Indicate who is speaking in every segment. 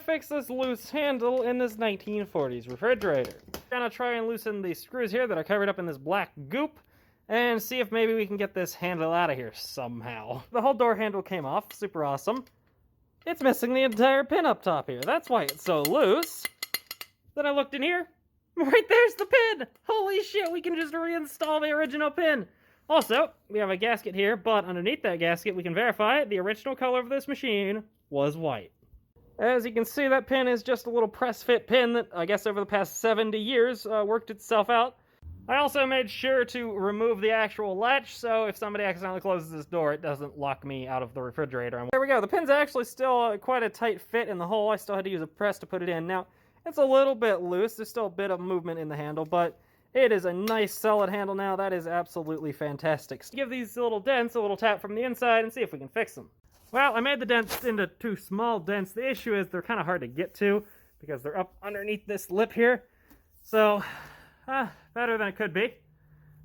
Speaker 1: fix this loose handle in this 1940s refrigerator. Gonna try and loosen the screws here that are covered up in this black goop and see if maybe we can get this handle out of here somehow. The whole door handle came off, super awesome. It's missing the entire pin up top here. That's why it's so loose. Then I looked in here. Right there's the pin! Holy shit, we can just reinstall the original pin. Also, we have a gasket here, but underneath that gasket, we can verify the original color of this machine was white. As you can see, that pin is just a little press-fit pin that, I guess over the past 70 years, worked itself out. I also made sure to remove the actual latch, so if somebody accidentally closes this door, it doesn't lock me out of the refrigerator. There we go, the pin's actually still quite a tight fit in the hole. I still had to use a press to put it in. Now, it's a little bit loose, there's still a bit of movement in the handle, but it is a nice solid handle now. That is absolutely fantastic. So give these little dents a little tap from the inside and see if we can fix them. Well, I made the dents into 2 small dents. The issue is they're kind of hard to get to because they're up underneath this lip here. So, better than it could be.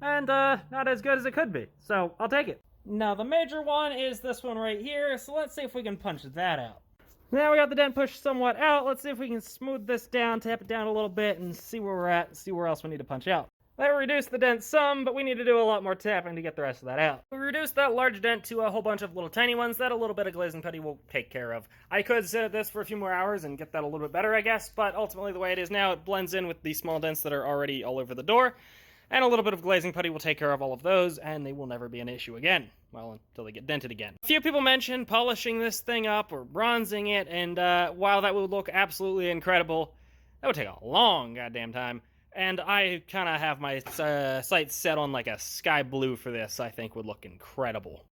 Speaker 1: And not as good as it could be. So, I'll take it. Now, the major one is this one right here. So let's see if we can punch that out. Now we got the dent pushed somewhat out. Let's see if we can smooth this down, tap it down a little bit, and see where we're at, and see where else we need to punch out. That reduced the dent some, but we need to do a lot more tapping to get the rest of that out. We reduced that large dent to a whole bunch of little tiny ones that a little bit of glazing putty will take care of. I could sit at this for a few more hours and get that a little bit better, I guess, but ultimately the way it is now, it blends in with the small dents that are already all over the door, and a little bit of glazing putty will take care of all of those, and they will never be an issue again. Well, until they get dented again. A few people mentioned polishing this thing up or bronzing it, and while that would look absolutely incredible, that would take a long goddamn time. And I kind of have my sights set on like a sky blue for this. I think would look incredible.